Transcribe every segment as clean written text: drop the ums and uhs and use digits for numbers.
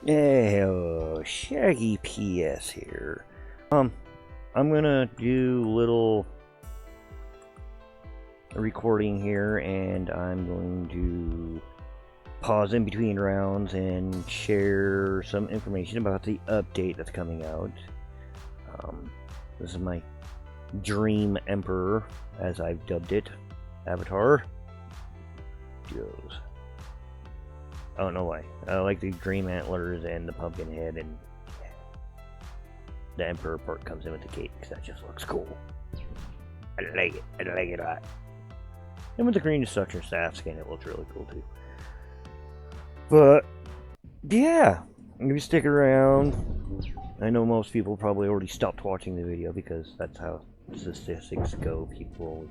Hey, Shaggy PS here. I'm gonna do little recording here, and I'm going to pause in between rounds and share some information about the update that's coming out. This is my Dream Emperor, as I've dubbed it, avatar. Goes. I don't know why. I like the dream antlers and the pumpkin head, and the Emperor part comes in with the cape because that just looks cool. I like it. I like it a lot. And with the green destruction staff skin, it looks really cool too. But yeah, if you stick around, I know most people probably already stopped watching the video because that's how statistics go. People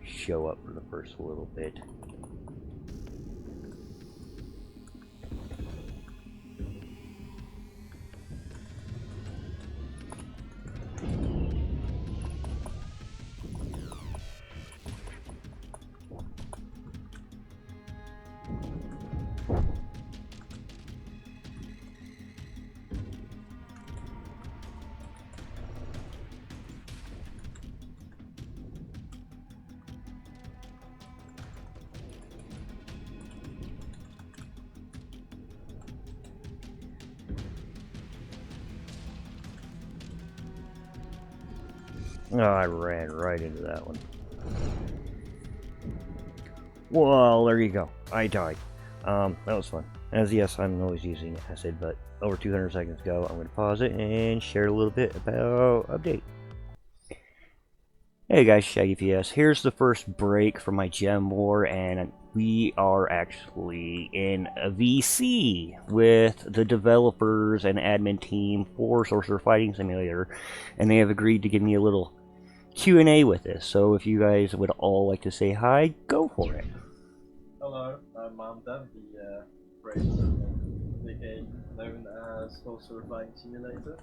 show up for the first little bit. Oh, I ran right into that one. Well, there you go. I died. That was fun. As yes, I'm always using acid, but over 200 seconds ago, I'm going to pause it and share a little bit about update. Hey guys, Shaggy PS. Here's the first break from my gem war, and we are actually in a VC with the developers and admin team for Sorcerer Fighting Simulator, and they have agreed to give me a little Q&A with this. So if you guys would all like to say hi, go for it. Hello, I'm Dev, the brave aka known as Sorcerer Fighting Simulator.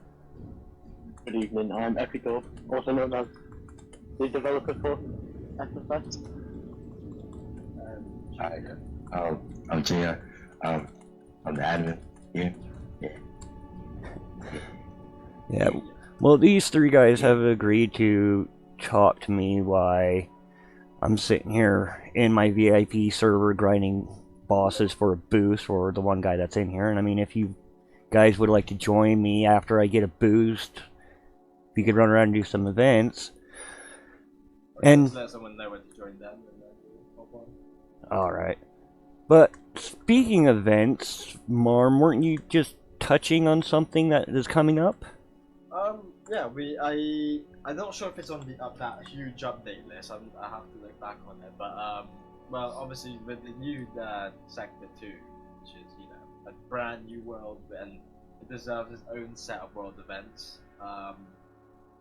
Good evening, I'm Epico, also known as the developer for SFS. Hi, I'm Gina. I'm the admin here. Yeah. Well, these three guys have agreed to talk to me while I'm sitting here in my VIP server grinding bosses for a boost for the one guy that's in here. And I mean, if you guys would like to join me after I get a boost, we could run around and do some events. And let someone know when to join them. Alright. But speaking of events, Marm, weren't you just touching on something that is coming up? Yeah, I'm not sure if it's on that huge update list. I have to look back on it, but well, obviously with the new Sector 2, which is a brand new world, and it deserves its own set of world events.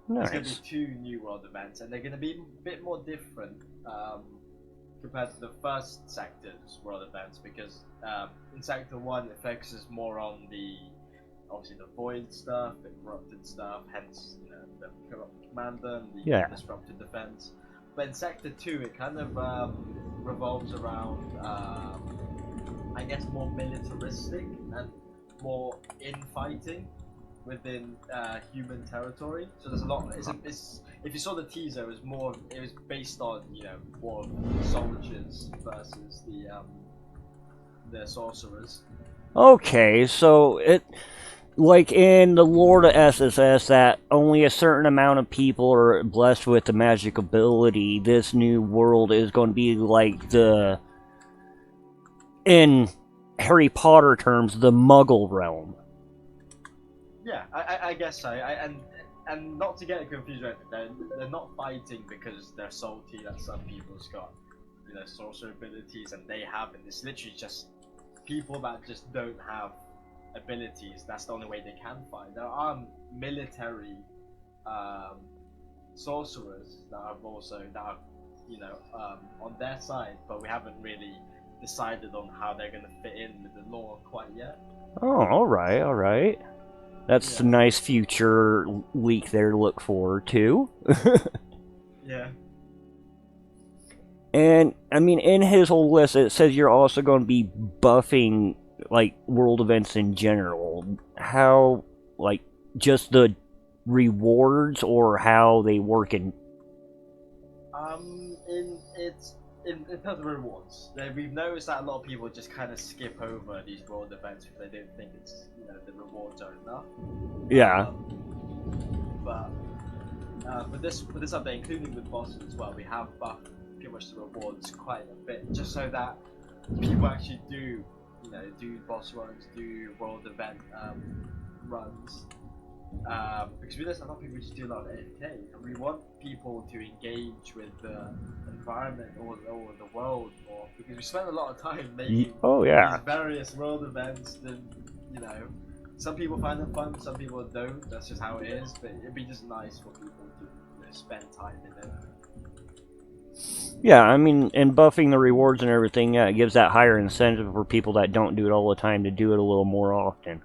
Nice. There's going to be 2 new world events, and they're going to be a bit more different compared to the first sector's world events, because in Sector 1 it focuses more on obviously the void stuff, the corrupted stuff, hence the corrupted commander and the disrupted defense. But in Sector 2 it kind of revolves around I guess more militaristic and more infighting within human territory. So there's a lot. If you saw the teaser, it was based on war of soldiers versus the sorcerers. Okay, so it, like in the lore of SFS, that only a certain amount of people are blessed with the magic ability. This new world is going to be like in Harry Potter terms, the Muggle realm. Yeah, I guess so. And not to get it confused, right? They're not fighting because they're salty that some people's got sorcerer abilities and they haven't. It's literally just people that just don't have abilities. That's the only way they can fight. There are military sorcerers that are on their side, but we haven't really decided on how they're going to fit in with the lore quite yet. Oh, alright. That's a nice future leak there to look forward to. Yeah. And, I mean, in his whole list, it says you're also going to be buffing like world events in general, how, like, just the rewards or how they work in? In terms of rewards, we've noticed that a lot of people just kind of skip over these world events because they don't think it's, you know, the rewards are enough. Yeah. But for this update, including with bosses as well, we have buffed pretty much the rewards quite a bit, just so that people actually do, you know, do boss runs, do world event runs. Because we notice a lot of people just do a lot of AFK, and we want people to engage with the environment or the world more, because we spend a lot of time making these various world events. And, you know, some people find them fun, some people don't. That's just how it is. But it'd be just nice for people to, you know, spend time in it. Yeah, I mean, and buffing the rewards and everything, it gives that higher incentive for people that don't do it all the time to do it a little more often.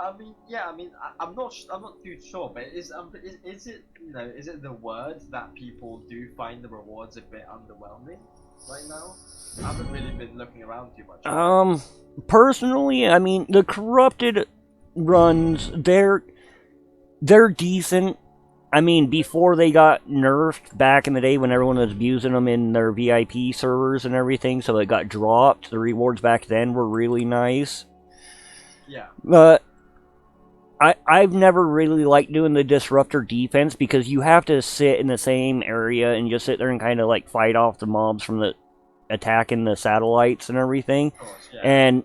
I'm not too sure, but is it, you know, is it the word that people do find the rewards a bit underwhelming right now? I haven't really been looking around too much. Personally, I mean, the corrupted runs, they're decent. I mean, before they got nerfed back in the day when everyone was abusing them in their VIP servers and everything, so it got dropped, the rewards back then were really nice. Yeah. But I've never really liked doing the disruptor defense because you have to sit in the same area and just sit there and kind of like fight off the mobs from the attacking the satellites and everything. Of course, yeah. And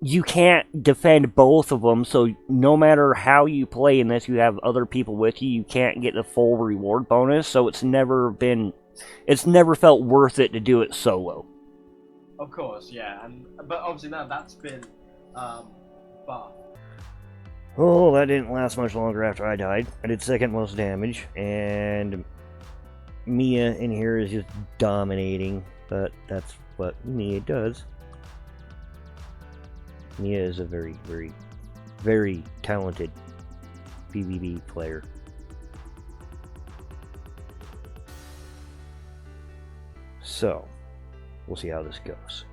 you can't defend both of them, so no matter how you play, unless you have other people with you, you can't get the full reward bonus. So it's never felt worth it to do it solo. Of course, yeah, but obviously now that's been buffed. Oh, that didn't last much longer after I died. I did second most damage, and Mia in here is just dominating, but that's what Mia does. Mia is a very, very, very talented PvP player. So, we'll see how this goes.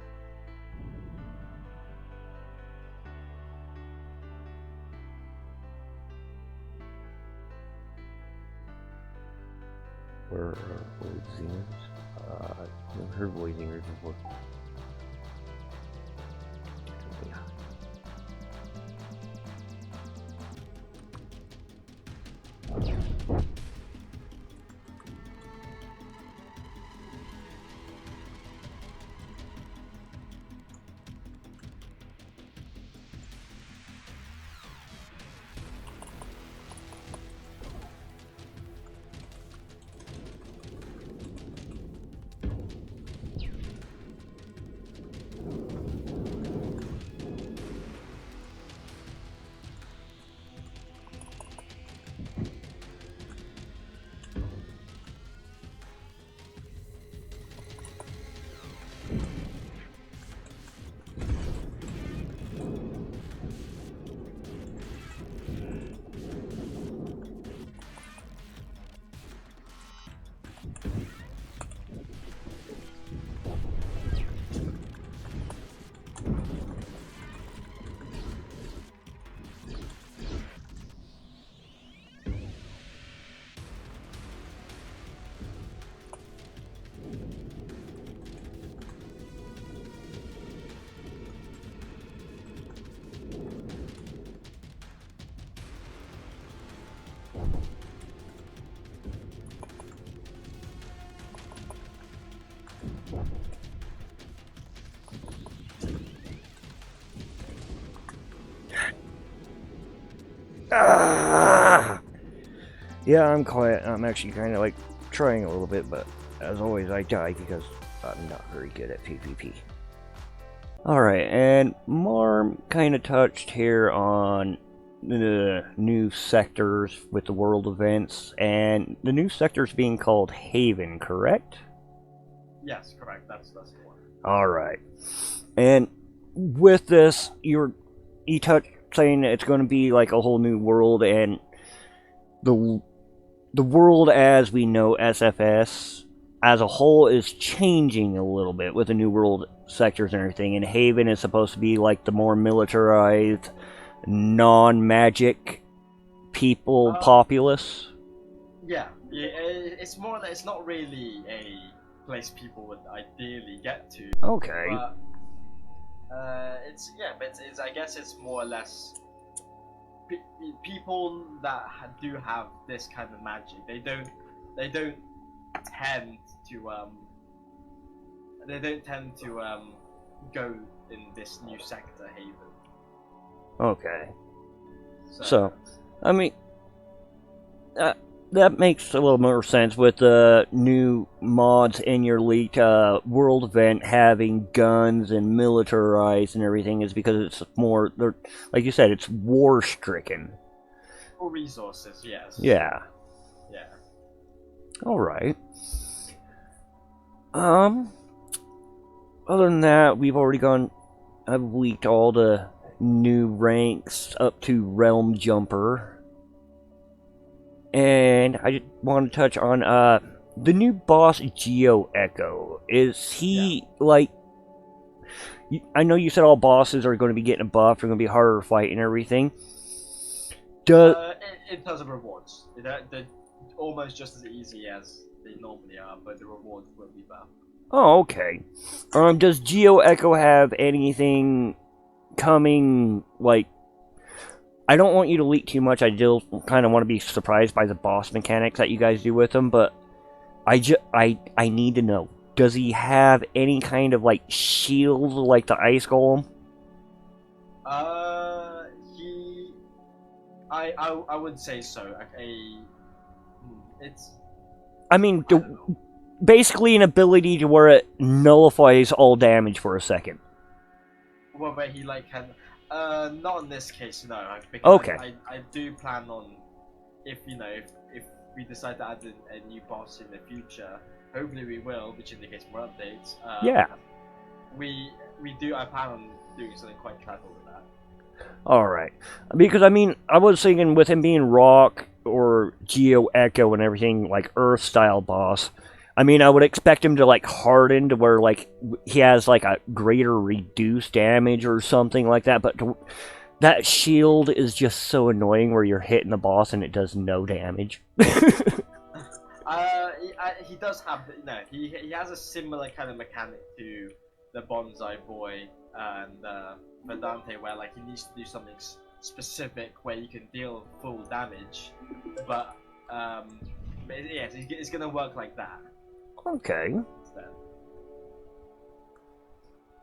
Where are voice zingers? I've never heard voice zingers before. Yeah. Yeah, I'm quiet. I'm actually kind of like trying a little bit, but as always, I die because I'm not very good at PvP. Alright, and Marm kind of touched here on the new sectors with the world events, and the new sectors being called Haven, correct? Yes, correct. That's the one. Alright. And with this, you touched saying that it's going to be like a whole new world, and the world as we know SFS as a whole is changing a little bit with the new world sectors and everything, and Haven is supposed to be like the more militarized, non-magic people populace. Yeah, it's more that it's not really a place people would ideally get to. Okay. But it's I guess it's more or less people that do have this kind of magic. They don't tend to go in this new sector, Haven. Okay. So I mean, that makes a little more sense with the new mods in your leaked world event having guns and militarized and everything, is because it's more, like you said, it's war-stricken. For resources, yes. Yeah. Yeah. Alright. Other than that, I've leaked all the new ranks up to Realm Jumper. And I just want to touch on the new boss, Geo Echo. Is he like? I know you said all bosses are going to be getting a buff, are going to be harder to fight and everything. In terms of rewards, they're almost just as easy as they normally are, but the rewards will be buffed. Oh, okay. Does Geo Echo have anything coming like? I don't want you to leak too much. I still kind of want to be surprised by the boss mechanics that you guys do with him, but I need to know. Does he have any kind of like shield like the Ice Golem? I would say so. I mean, basically an ability to where it nullifies all damage for a second. Well, where he like can. Not in this case, no. Because Okay. I do plan on, if we decide to add a new boss in the future, hopefully we will, which indicates more updates. Yeah. I plan on doing something quite clever with that. Alright. Because, I mean, I was thinking with him being Rock or Geo Echo and everything, like Earth-style boss, I mean, I would expect him to, like, harden to where, like, he has, like, a greater reduced damage or something like that, but that shield is just so annoying where you're hitting the boss and it does no damage. He does have, he has a similar kind of mechanic to the Bonsai Boy and Vedante, where, like, he needs to do something specific where you can deal full damage, but yes, it's gonna work like that. Okay.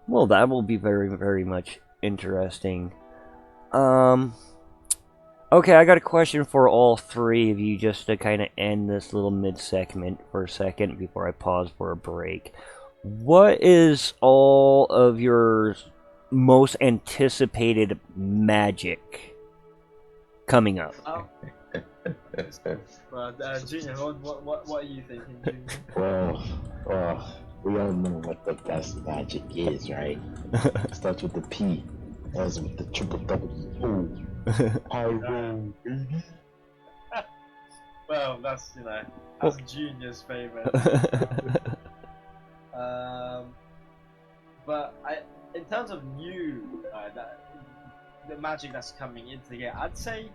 Well, that will be very, very much interesting. Okay, I got a question for all three of you just to kind of end this little mid-segment for a second before I pause for a break. What is all of your most anticipated magic coming up? Well, Junior, what are you thinking, Junior? Well, we all know what the best magic is, right? It starts with the P, ends with the triple double O. Pyro, baby. Well, that's Junior's favorite. But in terms of new the magic that's coming into the game, I'd say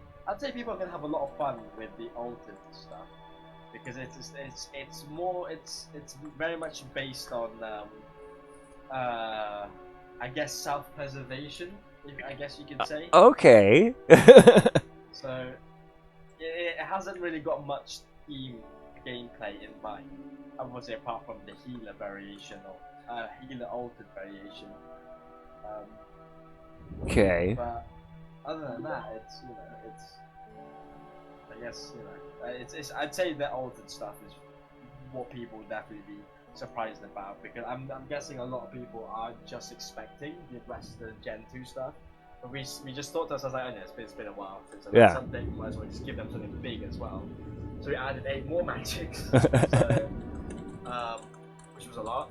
people are gonna have a lot of fun with the altered stuff, because it's very much based on I guess self-preservation, I guess you could say. Okay. So it hasn't really got much theme gameplay in mind, obviously, apart from the healer variation or healer altered variation. Okay. But other than that, I'd say the altered stuff is what people would definitely be surprised about, because I'm guessing a lot of people are just expecting the Western Gen 2 stuff. But we just thought to ourselves, like, oh, no, it's been a while since I've something, we might as well just give them something big as well. So we added 8 more magics, which was a lot.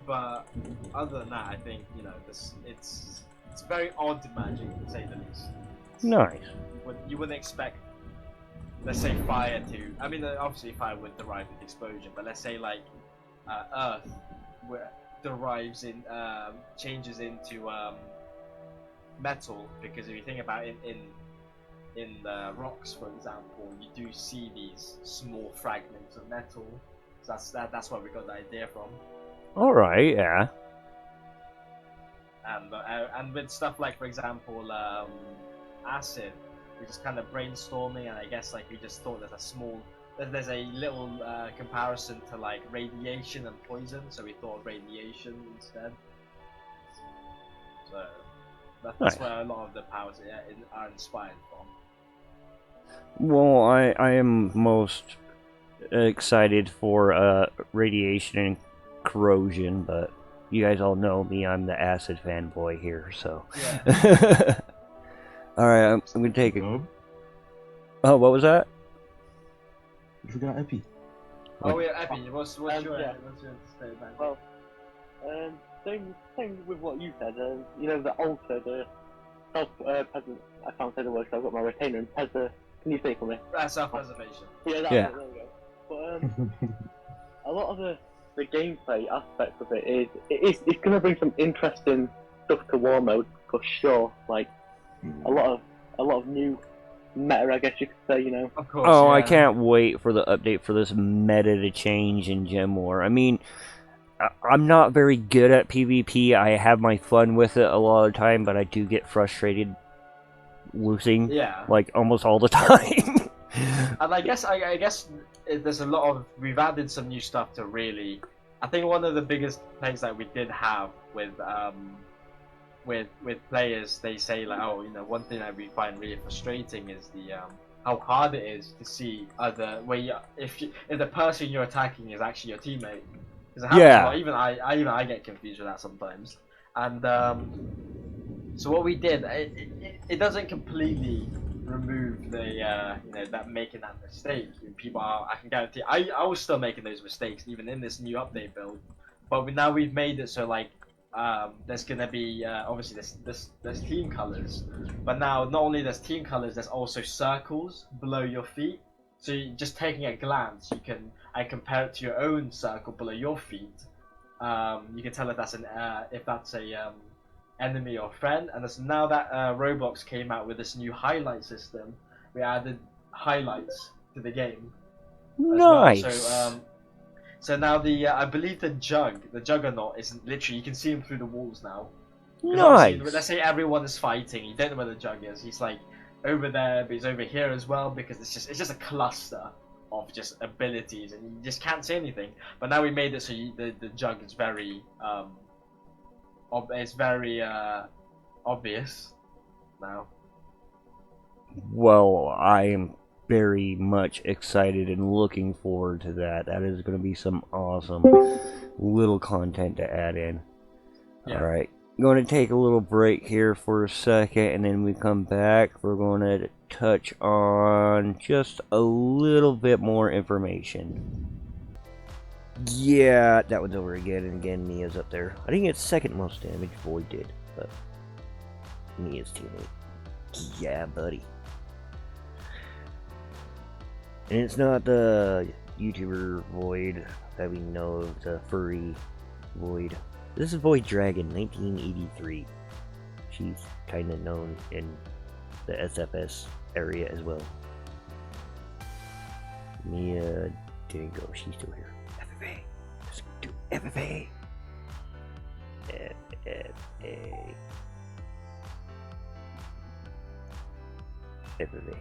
But other than that, I think it's very odd magic, to say the least. Nice. You wouldn't expect, let's say, fire to. I mean, obviously fire would derive with explosion, but let's say like Earth derives in changes into metal, because if you think about it in rocks, for example, you do see these small fragments of metal. So that's where we got the idea from. All right, yeah. And with stuff like, for example, acid, we just kind of brainstorming, and I guess like we just thought there's a little comparison to like radiation and poison, so we thought radiation instead. So that's where a lot of the powers are inspired from. Well, I am most excited for radiation and corrosion, but you guys all know me, I'm the acid fanboy here, so. Yeah. Alright, I'm gonna take a... Oh, what was that? You forgot Epi. Oh yeah, Epi, what's your yeah. statement? Well, same with what you said. You know, the altar, the self-present. I can't say the word, so I've got my retainer. And can you say for me? Self-preservation. Yeah, that's Yeah. it, there we go. But a lot of the gameplay aspect of it it's going to bring some interesting stuff to War Mode for sure. Like a lot of new meta, I guess you could say. You know. Of course. Oh, yeah. I can't wait for the update for this meta to change in Gem War. I mean, I'm not very good at PvP. I have my fun with it a lot of the time, but I do get frustrated losing, Yeah. like, almost all the time. And I guess there's a lot of, we've added some new stuff to really. I think one of the biggest things that we did have with players, they say like, oh, you know, one thing that we find really frustrating is the how hard it is to see if the person you're attacking is actually your teammate. Because it happens a lot. Even I get confused with that sometimes. And so what we did, it doesn't completely remove the that making that mistake. People are, I can guarantee, I was still making those mistakes even in this new update build, but now we've made it so like there's gonna be obviously there's team colors, but now not only there's team colors, there's also circles below your feet. So just taking a glance, you can compare it to your own circle below your feet. You can tell if that's a enemy or friend. And now that Roblox came out with this new highlight system, we added highlights to the game. Nice. Well. So now I believe the Juggernaut isn't literally, you can see him through the walls now. Nice. Let's say everyone is fighting, you don't know where the Jug is. He's like over there, but he's over here as well, because it's just a cluster of just abilities, and you just can't say anything. But now we made it so the Jug is very obvious now. Well, I am very much excited and looking forward to that. That is going to be some awesome little content to add in. Yeah. Alright, going to take a little break here for a second, and then we come back. We're going to touch on just a little bit more information. Yeah, that one's over again, and again, Mia's up there. I didn't get second most damage, Void did, but Mia's teammate. Yeah, buddy. And it's not the YouTuber Void that we know of, the furry Void. This is Void Dragon, 1983. She's kind of known in the SFS area as well. Mia didn't go, she's still here. FFA. Let's do FFA. FFA. FFA.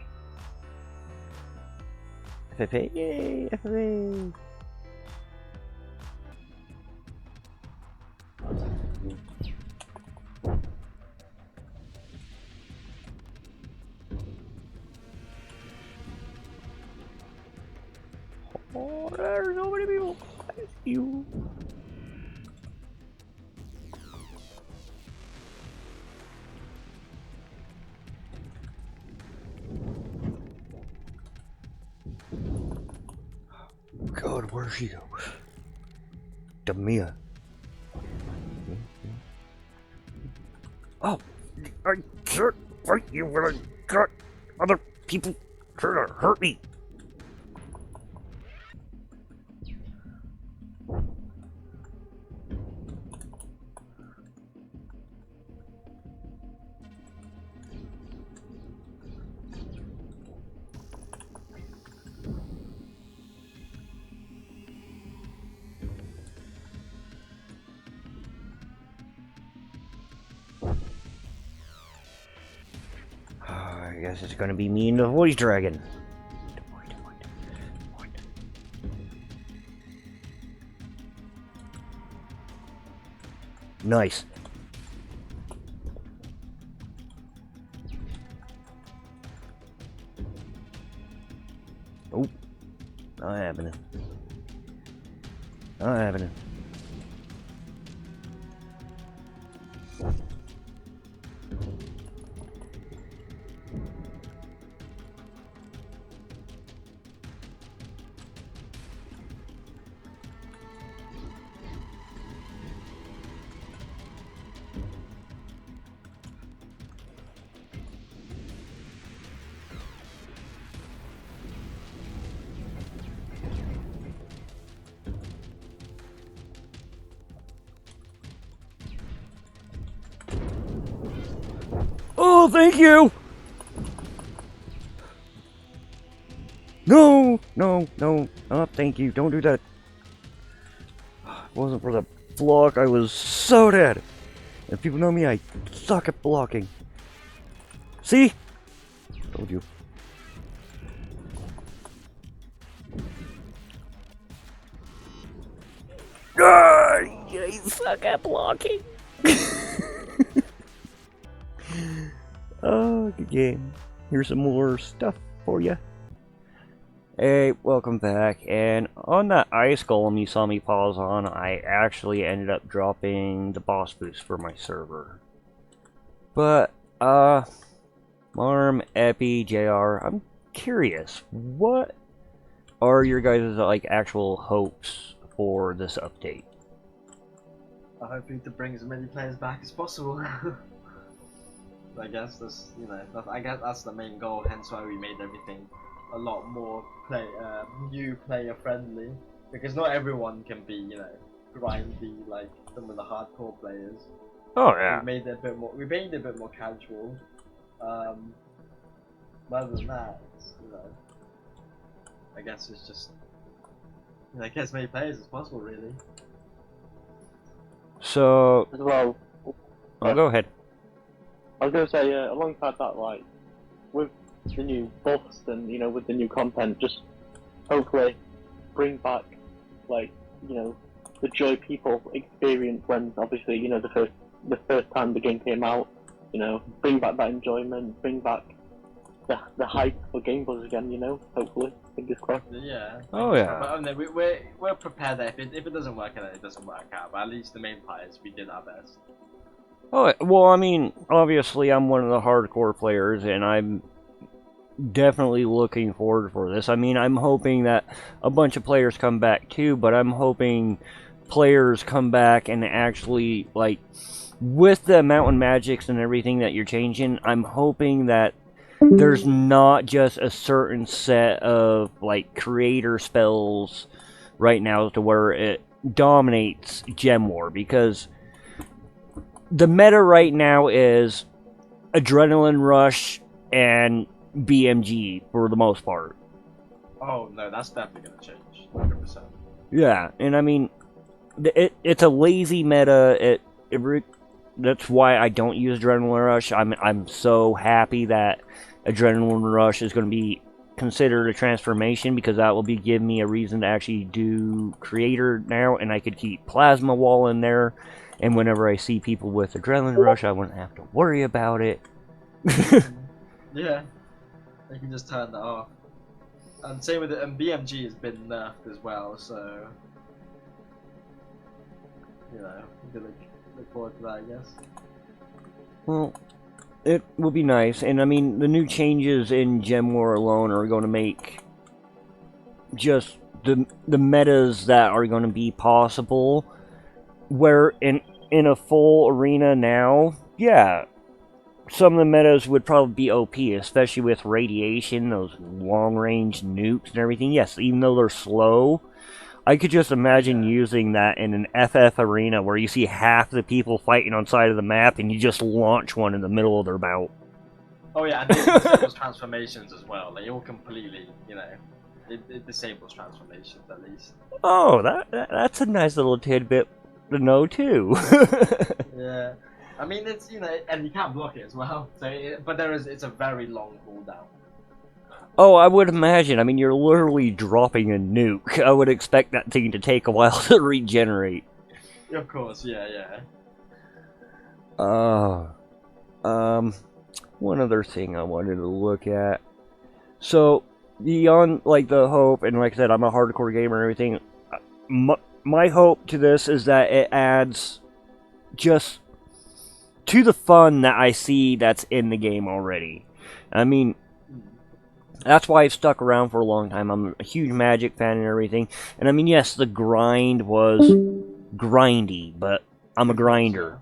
FFA. Yay! FFA. Oh, there's so many people. Thank you. God, where'd she go? Demia. Oh, I can't fight you when I got other people trying to hurt me. guess it's gonna be me and the voice dragon. Nice. Oh, not happening. Not happening. Oh, thank you! No, no, no. Oh, thank you. Don't do that. If it wasn't for the block, I was so dead. And people know me, I suck at blocking. See? Told you. I suck at blocking. Oh, good game. Here's some more stuff for you. Hey, welcome back. And on that ice golem you saw me pause on, I actually ended up dropping the boss boost for my server. But, Marm, Epi, JR, I'm curious, what are your guys' like actual hopes for this update? I'm hoping to bring as many players back as possible. I guess that's, you know, I guess that's the main goal. Hence why we made everything a lot more new player friendly, because not everyone can be, you know, grindy like some of the hardcore players. Oh yeah. We made it a bit more casual. But other than that, it's, you know, I guess it's just, you know, get as many players as possible, really. So, As well, oh, go ahead. I was going to say, alongside that, like, with the new buffs and, you know, with the new content, just hopefully bring back, like, you know, the joy people experience when, obviously, you know, the first time the game came out, you know, bring back that enjoyment, bring back the hype for Game Buzz again, you know, hopefully, fingers crossed. Yeah. Oh yeah. But, I mean, we're prepared that if it doesn't work out, it doesn't work out. But at least the main part is we did our best. Oh, well, I mean, obviously I'm one of the hardcore players, and I'm definitely looking forward for this. I mean, I'm hoping that a bunch of players come back too, but I'm hoping players come back and actually, like, with the mountain magics and everything that you're changing, I'm hoping that there's not just a certain set of, like, creator spells right now to where it dominates Gem War, because the meta right now is Adrenaline Rush and BMG for the most part. Oh no, that's definitely gonna change, 100%. Yeah, and I mean, it's a lazy meta. That's why I don't use Adrenaline Rush. I'm so happy that Adrenaline Rush is going to be considered a transformation, because that will give me a reason to actually do Creator now, and I could keep Plasma Wall in there. And whenever I see people with Adrenaline Rush, I wouldn't have to worry about it. Yeah, you can just turn that off. And same with it, and BMG has been nerfed as well, so, you know, you can look forward to that, I guess. Well, it will be nice, and I mean, the new changes in Gem War alone are going to make just the metas that are going to be possible, where in a full arena now, yeah, some of the metas would probably be OP, especially with radiation, those long-range nukes and everything. Yes, even though they're slow, I could just imagine using that in an FF arena where you see half the people fighting on side of the map and you just launch one in the middle of their bout. Oh yeah, and it disables transformations as well. Like, it will completely, you know, it disables transformations at least. Oh, that's a nice little tidbit to know too. Yeah. I mean, it's, you know, and you can't block it as well. So, but it's a very long cooldown. Oh, I would imagine. I mean, you're literally dropping a nuke. I would expect that thing to take a while to regenerate. Of course, yeah. One other thing I wanted to look at. So, beyond, like, the hope, and like I said, I'm a hardcore gamer and everything, my hope to this is that it adds just to the fun that I see that's in the game already. I mean, that's why I've stuck around for a long time. I'm a huge Magic fan and everything. And I mean, yes, the grind was grindy, but I'm a grinder.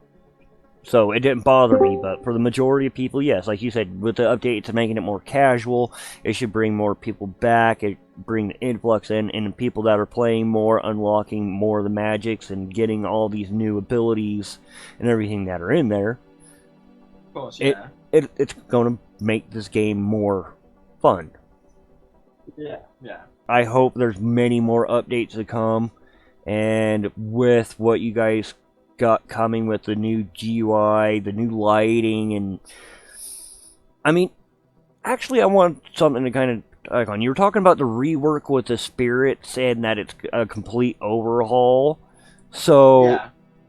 So it didn't bother me, but for the majority of people, yes, like you said, with the update to making it more casual, it should bring more people back, it bring the influx in, and people that are playing more, unlocking more of the magics, and getting all these new abilities and everything that are in there. Of course, yeah. It's going to make this game more fun. Yeah. I hope there's many more updates to come, and with what you guys got coming with the new GUI, the new lighting, and I mean, actually I want something to kind of talk on. You were talking about the rework with the spirits and that it's a complete overhaul. So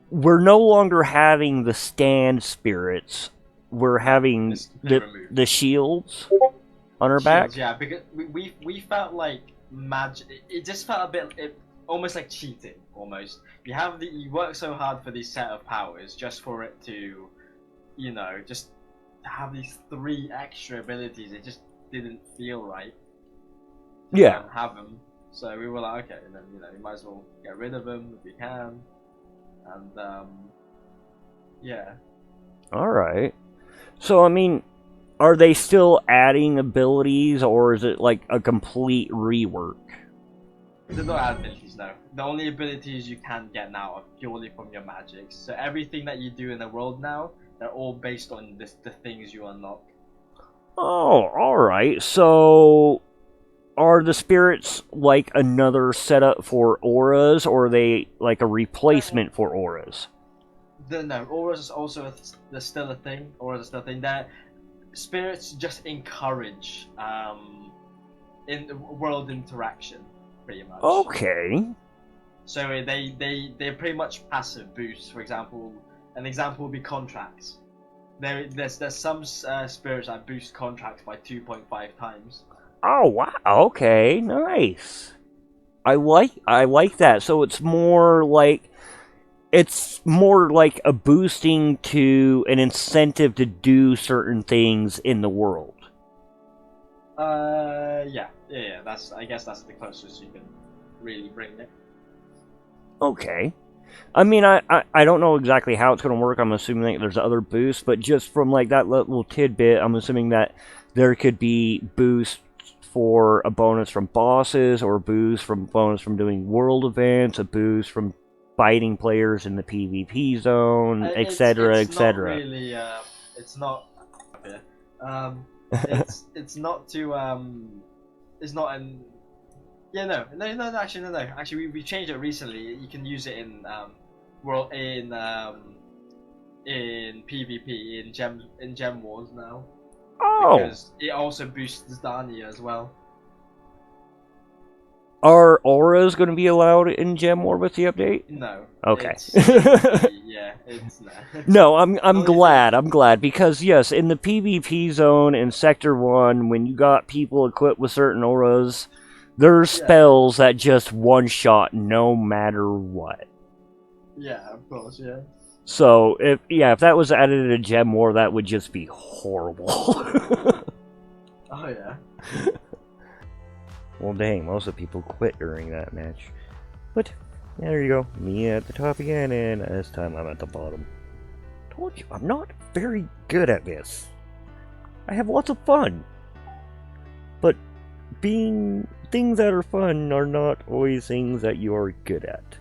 we're no longer having the stand spirits. We're having the shields on our back. Yeah, because we felt like magic. It just felt a bit almost like cheating. Almost, you work so hard for these set of powers just for it to, you know, just have these 3 extra abilities. It just didn't feel right. Yeah. Have them. So we were like, okay, and then, you know, we might as well get rid of them if we can. And yeah. All right. So I mean, are they still adding abilities, or is it like a complete rework? There's no abilities, no. The only abilities you can get now are purely from your magics. So everything that you do in the world now, they're all based on the things you unlock. Oh, alright. So, are the spirits like another setup for auras, or are they like a replacement for auras? No, auras is also still a thing. Auras is still a thing. That spirits just encourage in world interaction. Pretty much. Okay. So they're pretty much passive boosts. For example, an example would be contracts. There's some spirits that boost contracts by 2.5 times. Oh wow! Okay, nice. I like that. So it's more like a boosting to an incentive to do certain things in the world. Yeah. I guess that's the closest you can really bring it. Okay. I mean, I don't know exactly how it's going to work. I'm assuming that there's other boosts, but just from like that little tidbit, I'm assuming that there could be boosts for a bonus from bosses, or a boost from bonus from doing world events, a boost from fighting players in the PvP zone, etc., etc. It's not really. It's not. It's not to. It's not an. Yeah, no. Actually, we changed it recently. You can use it in in PvP in Gem Wars now. Oh. Because it also boosts Dania as well. Are auras going to be allowed in Gem War with the update? No. Okay. It's No, I'm glad because yes, in the PvP zone in Sector 1, when you got people equipped with certain auras, there's spells that just one-shot no matter what. Yeah, of course, yeah. So if that was added to Gem War, that would just be horrible. Oh yeah. Well, dang, most of the people quit during that match. But, yeah, there you go. Me at the top again, and this time I'm at the bottom. Told you, I'm not very good at this. I have lots of fun. But being things that are fun are not always things that you are good at.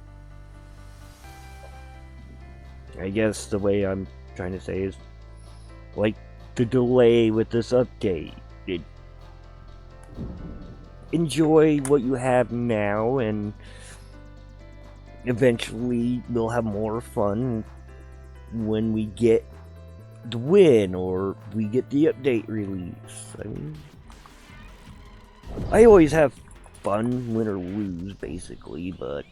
I guess the way I'm trying to say is, like, the delay with this update. Enjoy what you have now, and eventually we'll have more fun when we get the win or we get the update release. I mean, I always have fun, win or lose, basically, but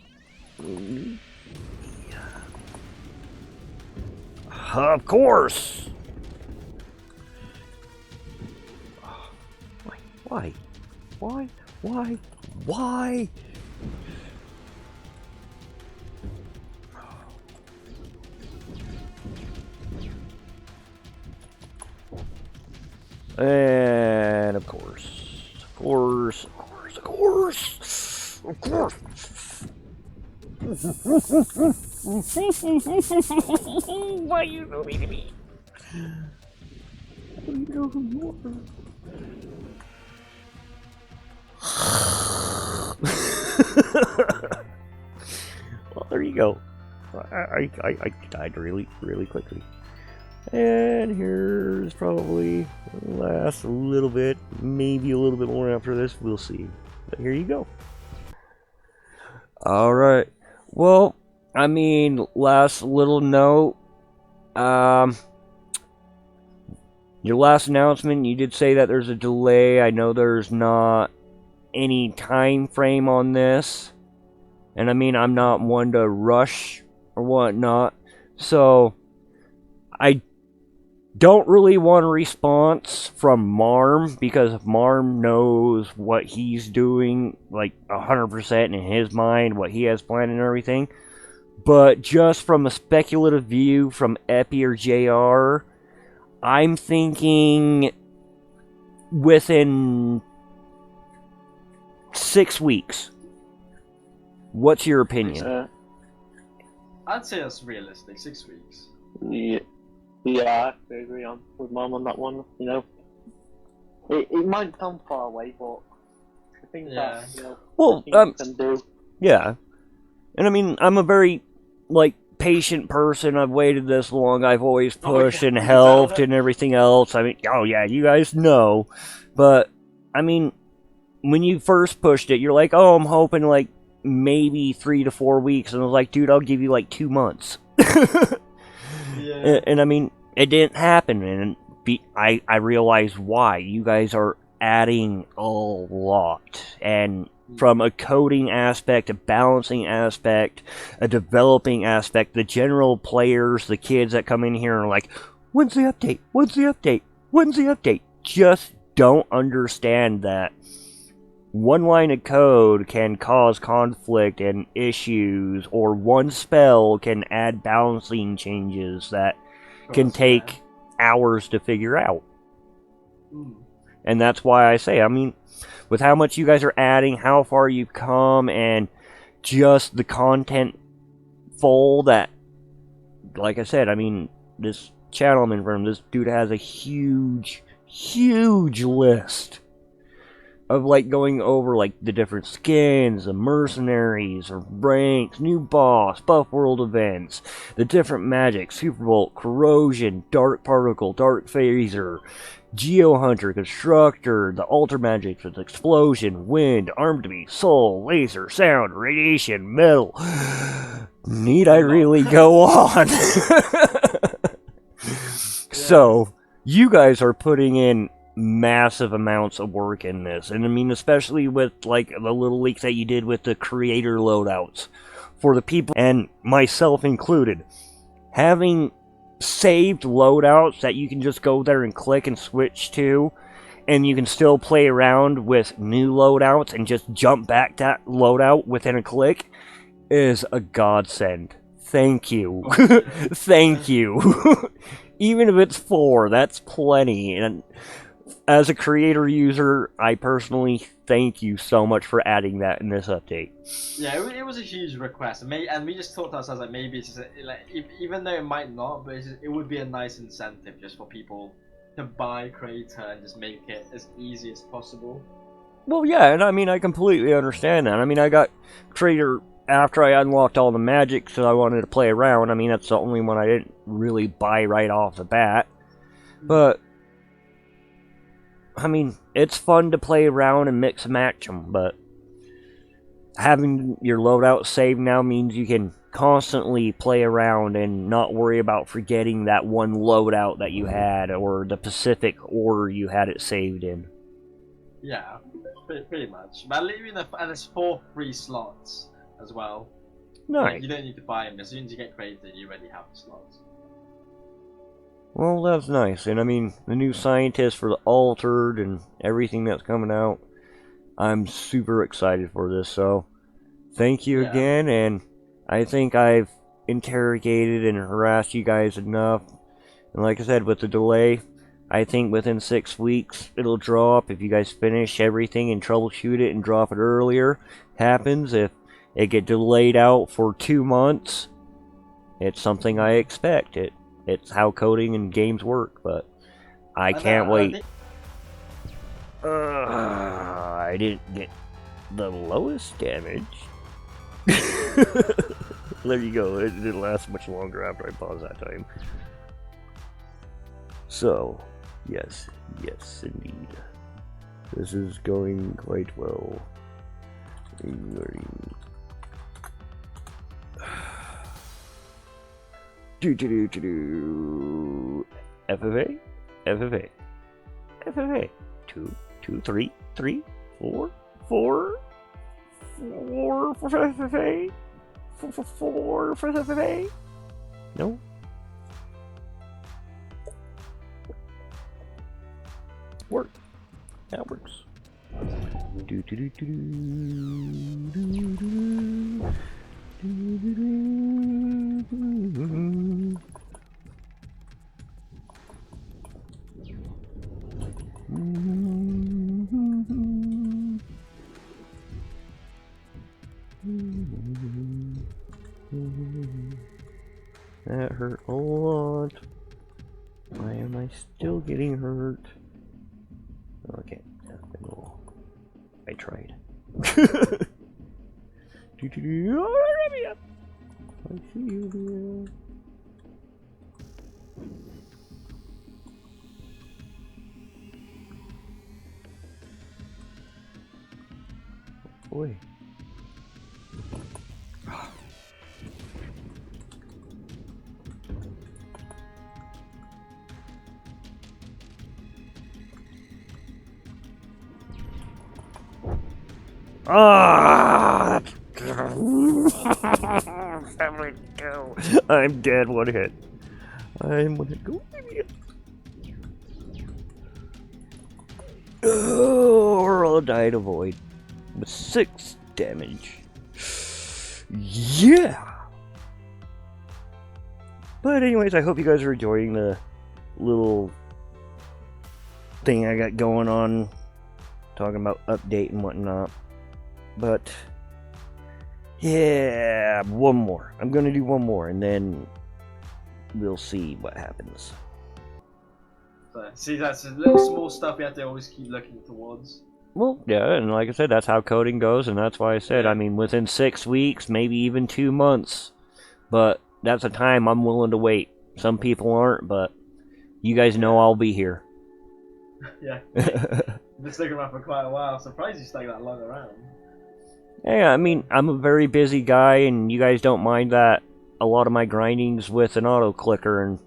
of course. Why? And of course. Why you believe me? I don't even know who you are. Well, there you go. I died really quickly. And here's probably the last a little bit, maybe a little bit more after this. We'll see. But here you go. Alright. Well, I mean, last little note. Your last announcement, you did say that there's a delay. I know there's not any time frame on this. And I mean, I'm not one to rush or whatnot. So, I don't really want a response from Marm, because Marm knows what he's doing, like 100% in his mind, what he has planned and everything. But just from a speculative view from Epi or JR, I'm thinking within 6 weeks. What's your opinion? I'd say that's realistic, 6 weeks. Yeah, I agree with Mom on that one. You know, it might sound far away, but I think that, you know, well, can do. Yeah, and I mean, I'm a very patient person. I've waited this long. I've always pushed and helped and everything else. I mean, oh yeah, you guys know. But I mean, when you first pushed it, you're like, oh, I'm hoping maybe 3 to 4 weeks, and I was like, dude, I'll give you 2 months. Yeah. And I mean, it didn't happen, and I realized why. You guys are adding a lot, and from a coding aspect, a balancing aspect, a developing aspect, the general players, the kids that come in here are like, when's the update? When's the update? When's the update? Just don't understand that one line of code can cause conflict and issues, or one spell can add balancing changes that can take hours to figure out. And that's why I say, I mean, with how much you guys are adding, how far you've come, and just the content full that, like I said, I mean, this channel I'm in front of, this dude has a huge list of going over the different skins, the mercenaries, or ranks, new boss, buff world events, the different magic, Superbolt, corrosion, dark particle, dark phaser, Geohunter, Constructor, the altar magic with explosion, wind, armed beast, soul, laser, sound, radiation, metal. Need I really go on? So, you guys are putting in massive amounts of work in this, and I mean, especially with the little leaks that you did with the creator loadouts for the people, and myself included, having saved loadouts that you can just go there and click and switch to, and you can still play around with new loadouts and just jump back to that loadout within a click, is a godsend. Thank you. Thank you. Even if it's 4, that's plenty. And as a creator user, I personally thank you so much for adding that in this update. Yeah, it was a huge request, and we just thought to ourselves maybe it's just even though it might not, but it would be a nice incentive just for people to buy Creator and just make it as easy as possible. Well, yeah, and I mean, I completely understand that. I mean, I got Creator after I unlocked all the magic, so I wanted to play around. I mean, that's the only one I didn't really buy right off the bat. But I mean, it's fun to play around and mix and match them, but having your loadout saved now means you can constantly play around and not worry about forgetting that one loadout that you had or the specific order you had it saved in. Yeah, pretty much. But leaving and there's 4 free slots as well. Nice. You don't need to buy them. As soon as you get created, you already have the slots. Well, that's nice. And I mean, the new scientist for the Altered and everything that's coming out, I'm super excited for this. So, thank you again. And I think I've interrogated and harassed you guys enough. And like I said, with the delay, I think within 6 weeks it'll drop. If you guys finish everything and troubleshoot it and drop it earlier, happens. If it get delayed out for 2 months, it's something I expect. It's how coding and games work, but I can't wait. I didn't get the lowest damage. There you go. It didn't last much longer after I paused that time. So, yes, indeed. This is going quite well. FFA, FFA, FFA. 2, 2, 3, 3, 4, 4, 4 for FFA. 4 for FFA. No. Work. That works. Do do do do do do do. That hurt a lot. Why am I still getting hurt? Okay, I tried. I see you there. Boy. Ah! I'm dead. 1 hit. I'm 1 hit. Go. Oh, or I'll die to void with 6 damage. Yeah. But anyways, I hope you guys are enjoying the little thing I got going on, talking about update and whatnot. But yeah, one more. I'm gonna do one more, and then we'll see what happens. So, see, that's a little small stuff you have to always keep looking towards. Well, yeah, and like I said, that's how coding goes, and that's why I said, I mean, within 6 weeks, maybe even 2 months. But that's a time I'm willing to wait. Some people aren't, but you guys know I'll be here. Yeah. You've been sticking around for quite a while. I'm surprised you stayed that long around. Yeah, I mean, I'm a very busy guy, and you guys don't mind that a lot of my grinding's with an auto-clicker, and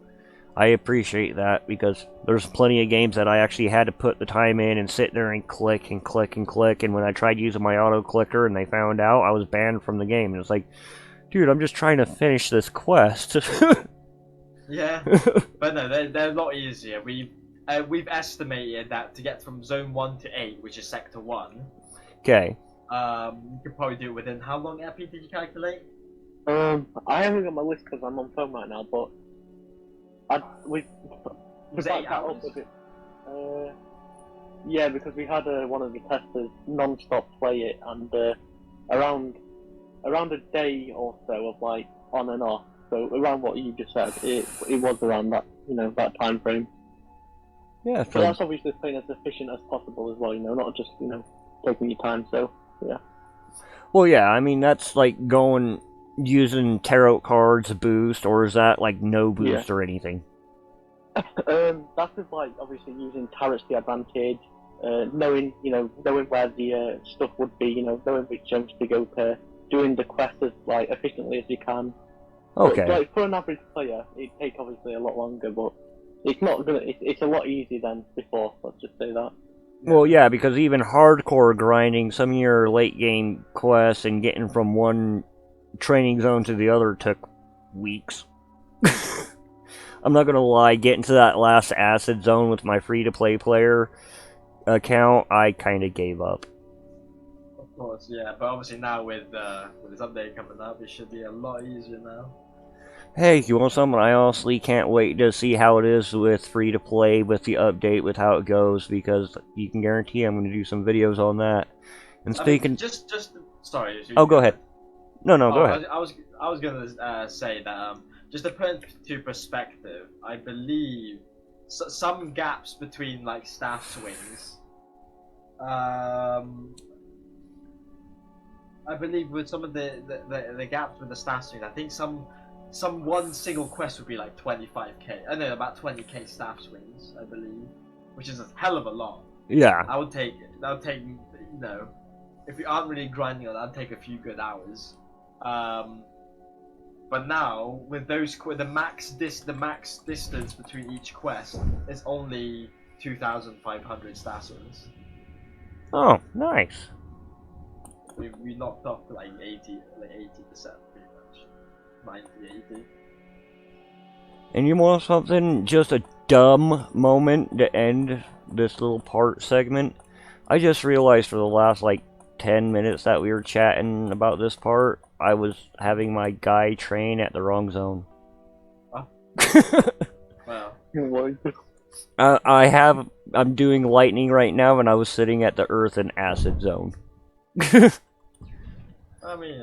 I appreciate that, because there's plenty of games that I actually had to put the time in and sit there and click and click and click, and when I tried using my auto-clicker and they found out, I was banned from the game, and it's like, dude, I'm just trying to finish this quest. Yeah, but no, they're a lot easier. We've estimated that to get from Zone 1 to 8, which is Sector 1, okay. You could probably do it within how long, Epi, did you calculate? I haven't got my list because I'm on phone right now, but we Was it 8 hours? Yeah, because we had one of the testers non-stop play it, and around a day or so of like on and off. So around what you just said, it was around that that time frame. Yeah, so that's obviously playing as efficient as possible as well. Not just taking your time. So yeah. Well, yeah, I mean that's like using tarot cards boost, or is that like no boost or anything? That's just like obviously using tarot to the advantage, knowing where the stuff would be, knowing which gems to go to, doing the quest as like efficiently as you can, Okay. But for an average player, it takes obviously a lot longer, but it's not gonna. It's a lot easier than before. Let's just say that. Well, yeah, because even hardcore grinding, some of your late game quests and getting from one training zone to the other took weeks. I'm not gonna lie, getting to that last acid zone with my free-to-play player account, I kind of gave up. Of course, yeah, but obviously now with this update coming up, it should be a lot easier now. Hey, you want something? I honestly can't wait to see how it is with free-to-play, with the update, with how it goes, because you can guarantee I'm going to do some videos on that. And speaking... just sorry. Oh, go ahead. No, go ahead. I was gonna say that just to put into perspective, I believe some gaps between like staff swings. I believe with some of the gaps with the staff swings, I think some one single quest would be like 25k. I know about 20k staff swings, I believe, which is a hell of a lot. Yeah. That would take if you aren't really grinding on that, that'd take a few good hours. But now with the max distance between each quest is only 2,500 staff swings. Oh, nice. We knocked off to like 80% pretty much. 90, 80. And you want something, just a dumb moment to end this little part segment? I just realized for the last like 10 minutes that we were chatting about this part, I was having my guy train at the wrong zone. Oh. Well. I'm doing lightning right now, and I was sitting at the earth and acid zone. I mean,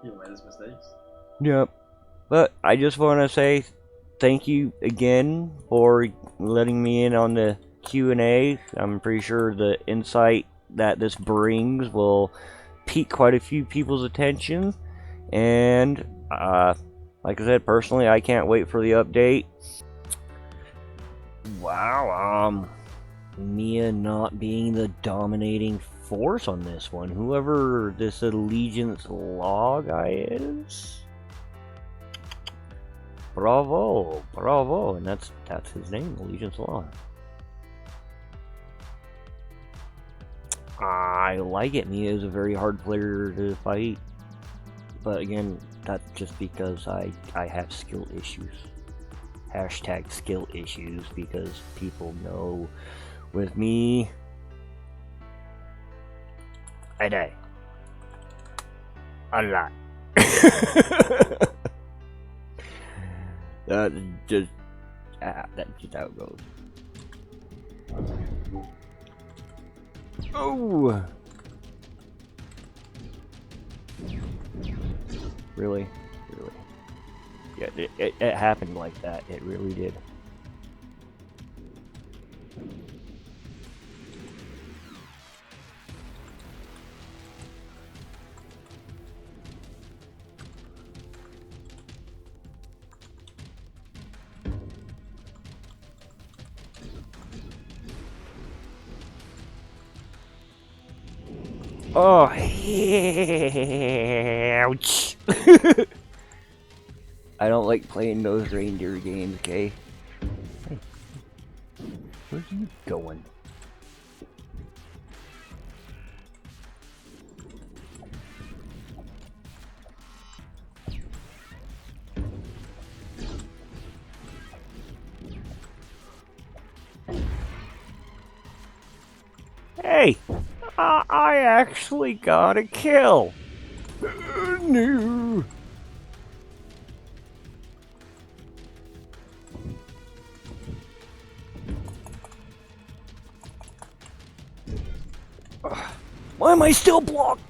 he made his mistakes. Yep. But I just want to say thank you again for letting me in on the Q&A. I'm pretty sure the insight that this brings will pique quite a few people's attention. And, like I said, personally, I can't wait for the update. Wow, Mia not being the dominating force on this one. Whoever this Allegiance Law guy is. Bravo, and that's his name, Allegiance Law. I like it. Mia is a very hard player to fight, but again, that's just because I have skill issues. Hashtag skill issues, because people know with me, I die a lot. That's just how it goes. Oh! Really? Yeah, it happened like that. It really did. Oh, ouch. I don't like playing those reindeer games, okay? Hey, where's you going? Hey! I actually got a kill! No! Why am I still blocked?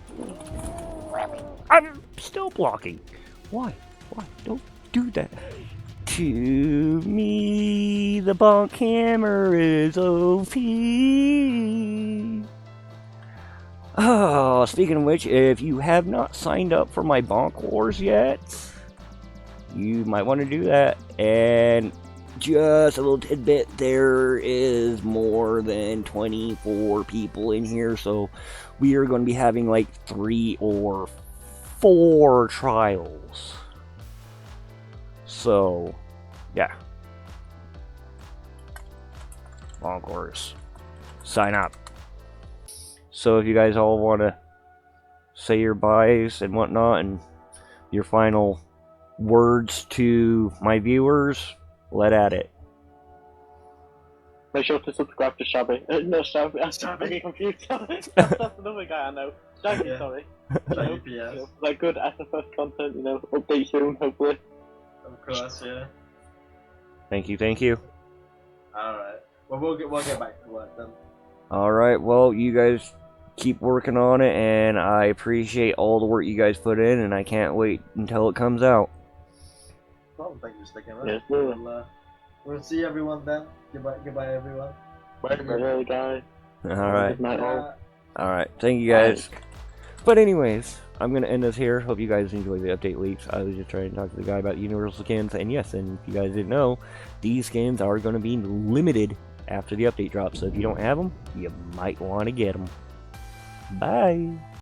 I'm still blocking. Why? Don't do that. To me, the bonk hammer is OP. Oh, speaking of which, if you have not signed up for my Bonk Wars yet, you might want to do that. And just a little tidbit, there is more than 24 people in here, so we are going to be having like 3 or 4 trials. So, yeah. Longhorse. Sign up. So if you guys all want to say your byes and whatnot and your final words to my viewers, let at it. Make sure to subscribe to Shabby. No, Shabby. I'm getting confused. That's another guy I know. Shabby, Yeah. sorry. Shaggy PS. Like good SFS content, update soon, hopefully. Of course, yeah. Thank you, thank you. Alright. Well, we'll get back to work then. Alright, well, you guys keep working on it, and I appreciate all the work you guys put in, and I can't wait until it comes out. Well, thank you for sticking around. Yes, We'll see everyone then. Goodbye everyone. Bye, guys. Alright, Good night, all. alright, thank you guys. But anyways, I'm going to end this here. Hope you guys enjoy the update leaks. I was just trying to talk to the guy about universal skins, and yes, and if you guys didn't know, these skins are going to be limited after the update drops, so if you don't have them, you might want to get them. Bye!